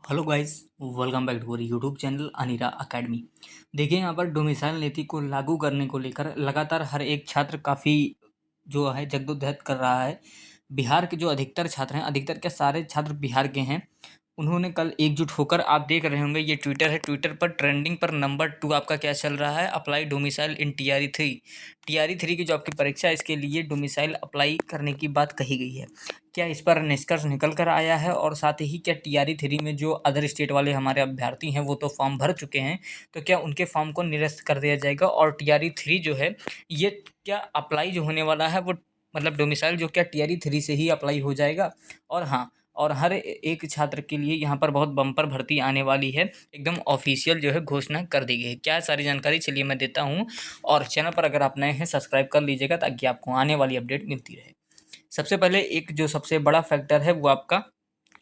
Hello guys, welcome back to our YouTube channel Anira academy. देखिए, यहाँ पर डोमिसाइल नीति को लागू करने को लेकर लगातार हर एक छात्र काफ़ी जो है जद्दोजहद कर रहा है। बिहार के जो अधिकतर छात्र हैं, अधिकतर क्या सारे छात्र बिहार के हैं। उन्होंने कल एकजुट होकर, आप देख रहे होंगे ये ट्विटर है, ट्विटर पर ट्रेंडिंग पर नंबर 2 आपका क्या चल रहा है, अप्लाई डोमिसाइल इन टीआरई 3। टीआरई 3 की जो आपकी परीक्षा है, इसके लिए डोमिसाइल अप्लाई करने की बात कही गई है। क्या इस पर निष्कर्ष निकल कर आया है? और साथ ही क्या टीआरई 3 में जो अदर स्टेट वाले हमारे अभ्यर्थी हैं वो तो फॉर्म भर चुके हैं, तो क्या उनके फॉर्म को निरस्त कर दिया जाएगा? और टीआरई 3 जो है, ये क्या अप्लाई जो होने वाला है वो मतलब डोमिसाइल जो क्या टीआरई 3 से ही अप्लाई हो जाएगा? और हाँ, और हर एक छात्र के लिए यहाँ पर बहुत बम्पर भर्ती आने वाली है, एकदम ऑफिशियल जो है घोषणा कर दी गई है। क्या सारी जानकारी चलिए मैं देता हूँ, और चैनल पर अगर आप नए हैं सब्सक्राइब कर लीजिएगा ताकि आपको आने वाली अपडेट मिलती रहे। सबसे पहले एक जो सबसे बड़ा फैक्टर है वो आपका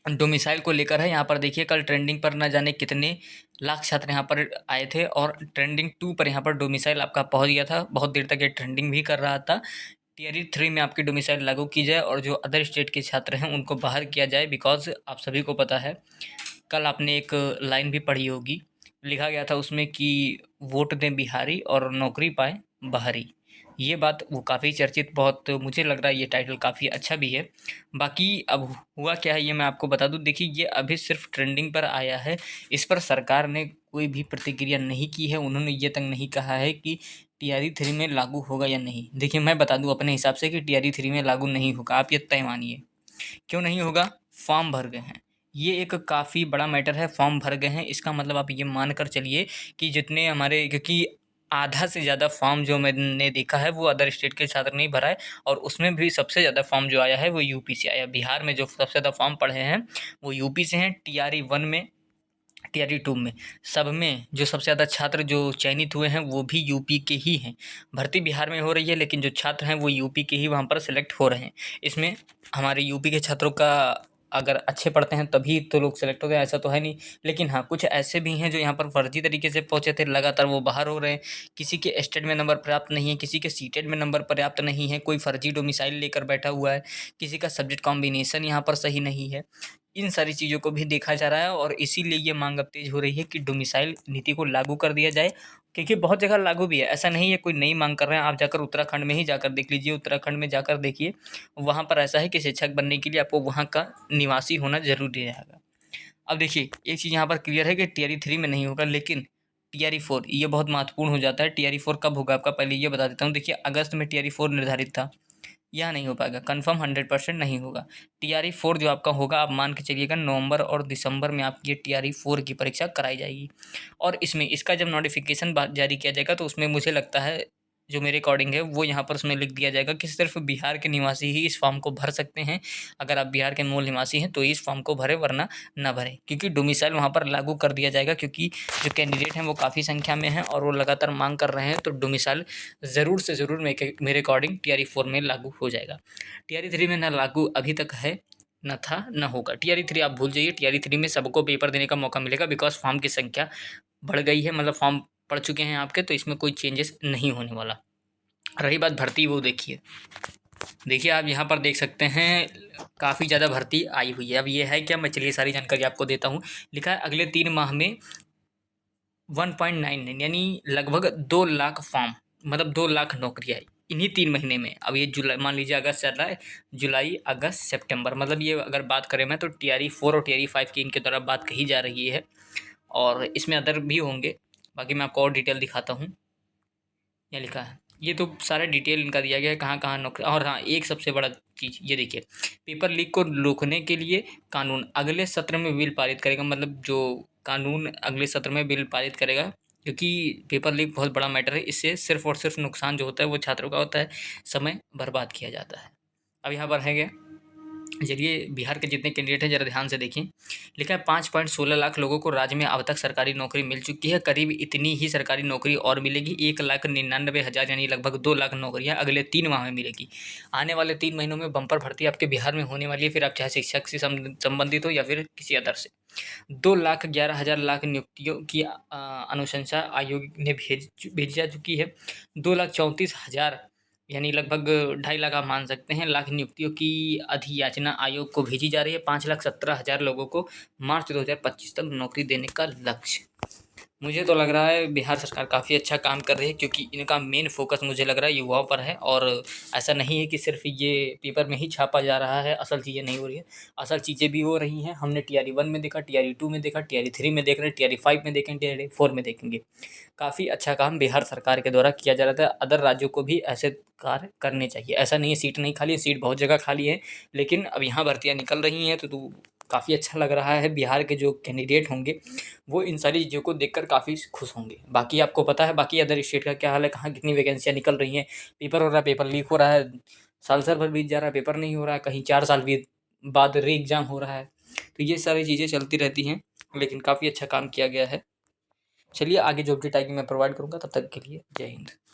डोमिसाइल को लेकर है। यहाँ पर देखिए, कल ट्रेंडिंग पर न जाने कितने लाख छात्र यहाँ पर आए थे, और ट्रेंडिंग 2 पर यहाँ पर डोमिसाइल आपका पहुँच गया था। बहुत देर तक ये ट्रेंडिंग भी कर रहा था। टियर 3 में आपकी डोमिसाइल लागू की जाए और जो अदर स्टेट के छात्र हैं उनको बाहर किया जाए, बिकॉज आप सभी को पता है, कल आपने एक लाइन भी पढ़ी होगी, लिखा गया था उसमें कि वोट दें बिहारी और नौकरी पाए बाहरी। ये बात वो काफ़ी चर्चित, बहुत मुझे लग रहा है ये टाइटल काफ़ी अच्छा भी है। बाकी अब हुआ क्या है ये मैं आपको बता दूं। देखिए, ये अभी सिर्फ ट्रेंडिंग पर आया है, इस पर सरकार ने कोई भी प्रतिक्रिया नहीं की है। उन्होंने ये तक नहीं कहा है कि टीआरई 3 में लागू होगा या नहीं। देखिए, मैं बता दूं अपने हिसाब से कि टीआरई 3 में लागू नहीं होगा, आप ये तय मानिए। क्यों नहीं होगा? फॉर्म भर गए हैं। ये एक काफ़ी बड़ा मैटर है, फॉर्म भर गए हैं, इसका मतलब आप ये मान कर चलिए कि जितने हमारे, क्योंकि आधा से ज़्यादा फॉर्म जो मैंने देखा है वो अदर स्टेट के छात्र ने भरा है, और उसमें भी सबसे ज़्यादा फॉर्म जो आया है वो यूपी से आया। बिहार में जो सबसे ज़्यादा फॉर्म पड़े हैं वो यूपी से हैं। टीआरई 1 में, टीआरई 2 में, सब में जो सबसे ज़्यादा छात्र जो चयनित हुए हैं वो भी यूपी के ही हैं। भर्ती बिहार में हो रही है, लेकिन जो छात्र हैं वो यूपी के ही वहाँ पर सेलेक्ट हो रहे हैं। इसमें हमारे यूपी के छात्रों का अगर अच्छे पढ़ते हैं तभी तो लोग सेलेक्ट होते हैं, ऐसा तो है नहीं। लेकिन हाँ, कुछ ऐसे भी हैं जो यहाँ पर फर्जी तरीके से पहुँचे थे, लगातार वो बाहर हो रहे हैं। किसी के स्टेट में नंबर पर्याप्त नहीं है, किसी के सीटेट में नंबर पर्याप्त नहीं है, कोई फर्जी डोमिसाइल लेकर बैठा हुआ है, किसी का सब्जेक्ट कॉम्बिनेशन यहाँ पर सही नहीं है। इन सारी चीज़ों को भी देखा जा रहा है, और इसीलिए ये मांग अब तेज़ हो रही है कि डोमिसाइल नीति को लागू कर दिया जाए, क्योंकि बहुत जगह लागू भी है। ऐसा नहीं है कोई नई मांग कर रहे हैं। आप जाकर उत्तराखंड में ही जाकर देख लीजिए, उत्तराखंड में जाकर देखिए, वहाँ पर ऐसा है कि शिक्षक बनने के लिए आपको वहाँ का निवासी होना ज़रूरी रहेगा। अब देखिए, एक चीज़ यहाँ पर क्लियर है कि टीआरई 3 में नहीं होगा, लेकिन टीआरई 4 ये बहुत महत्वपूर्ण हो जाता है। टीआरई 4 कब होगा आपका, पहले ये बता देता हूँ। देखिए, अगस्त में टीआरई 4 निर्धारित था, यह नहीं हो पाएगा, कंफर्म 100% नहीं होगा। टीआरई 4 जो आपका होगा, आप मान के चलिएगा नवंबर और दिसंबर में आपकी ये टीआरई 4 की परीक्षा कराई जाएगी। और इसमें इसका जब नोटिफिकेशन जारी किया जाएगा तो उसमें मुझे लगता है, जो मेरे अकॉर्डिंग है, वो यहाँ पर उसमें लिख दिया जाएगा कि सिर्फ बिहार के निवासी ही इस फॉर्म को भर सकते हैं। अगर आप बिहार के मूल निवासी हैं तो इस फॉर्म को भरें, वरना ना भरें, क्योंकि डोमिसाइल वहाँ पर लागू कर दिया जाएगा। क्योंकि जो कैंडिडेट हैं वो काफ़ी संख्या में हैं और वो लगातार मांग कर रहे हैं, तो डोमिसाइल ज़रूर से ज़रूर मेरे अकॉर्डिंग टीआरई 4 में लागू हो जाएगा। टीआरई 3 में ना लागू अभी तक है, ना था, ना होगा। टीआरई 3 आप भूल जाइए। टीआरई 3 में सबको पेपर देने का मौका मिलेगा, बिकॉज़ फॉर्म की संख्या बढ़ गई है, मतलब फॉर्म पड़ चुके हैं आपके, तो इसमें कोई चेंजेस नहीं होने वाला। रही बात भर्ती, वो देखिए, आप यहाँ पर देख सकते हैं काफ़ी ज़्यादा भर्ती आई हुई है। अब ये है क्या, मैं चलिए सारी जानकारी आपको देता हूँ। लिखा है अगले 3 माह में 1.99 यानी लगभग 2 लाख फॉर्म, मतलब 2 लाख नौकरियाँ इन्हीं 3 महीने में। अब ये जुलाई, मान लीजिए अगस्त चल रहा है, जुलाई, अगस्त, सितंबर, मतलब ये अगर बात करें मैं, तो टीआरई 4 और टीआरई 5 की इनके द्वारा बात कही जा रही है, और इसमें अदर भी होंगे। बाकी मैं आपको और डिटेल दिखाता हूँ। ये लिखा है, ये तो सारा डिटेल इनका दिया गया है, कहाँ-कहाँ नौकरी। और हाँ, एक सबसे बड़ा चीज़ ये देखिए, पेपर लीक को रोकने के लिए कानून अगले सत्र में बिल पारित करेगा। मतलब जो कानून अगले सत्र में बिल पारित करेगा, क्योंकि पेपर लीक बहुत बड़ा मैटर है। इससे सिर्फ़ और सिर्फ़ नुकसान जो होता है वो छात्रों का होता है, समय बर्बाद किया जाता है। अब यहाँ पर है क्या, चलिए बिहार के जितने कैंडिडेट हैं ज़रा ध्यान से देखें। लिखा है 5.16 लाख लोगों को राज्य में अब तक सरकारी नौकरी मिल चुकी है। करीब इतनी ही सरकारी नौकरी और मिलेगी। 1,99,000 यानी लगभग 2 लाख नौकरियां अगले 3 माह में मिलेगी। आने वाले 3 महीनों में बम्पर भर्ती आपके बिहार में होने वाली है, फिर आप चाहे शिक्षक से संबंधित हो या फिर किसी अदर से। 2,11,000 लाख नियुक्तियों की अनुशंसा आयोग ने भेज भेज जा चुकी है। 2,34,000 यानी लगभग 2.5 लाख आप मान सकते हैं, लाख नियुक्तियों की अधियाचना आयोग को भेजी जा रही है। 5,17,000 लोगों को मार्च 2025 तक नौकरी देने का लक्ष्य। मुझे तो लग रहा है बिहार सरकार काफ़ी अच्छा काम कर रही है, क्योंकि इनका मेन फ़ोकस मुझे लग रहा है युवाओं पर है। और ऐसा नहीं है कि सिर्फ़ ये पेपर में ही छापा जा रहा है, असल चीज़ें नहीं हो रही हैं। असल चीज़ें भी हो रही हैं। हमने टीआरई 1 में देखा, टीआरई 2 में देखा, टीआरई 3 में देख रहे हैं, टीआरई 5 में देखेंगे, टीआरई 4 में देखेंगे। काफ़ी अच्छा काम बिहार सरकार के द्वारा किया जा रहा था। अदर राज्यों को भी ऐसे कार्य करने चाहिए। ऐसा नहीं है सीट नहीं खाली है, सीट बहुत जगह खाली है, लेकिन अब यहाँ भर्तियाँ निकल रही हैं तो काफ़ी अच्छा लग रहा है। बिहार के जो कैंडिडेट होंगे वो इन सारी चीज़ों को देखकर काफ़ी खुश होंगे। बाकी आपको पता है बाकी अदर स्टेट का क्या हाल है, कहाँ कितनी वैकेंसियाँ निकल रही हैं, पेपर हो रहा है, पेपर लीक हो रहा है, साल भर बीत जा रहा है, पेपर नहीं हो रहा है, कहीं 4 साल बीत बाद री एग्ज़ाम हो रहा है। तो ये सारी चीज़ें चलती रहती हैं, लेकिन काफ़ी अच्छा काम किया गया है। चलिए आगे जो अपडेट आएगी मैं प्रोवाइड करूँगा, तब तक के लिए जय हिंद।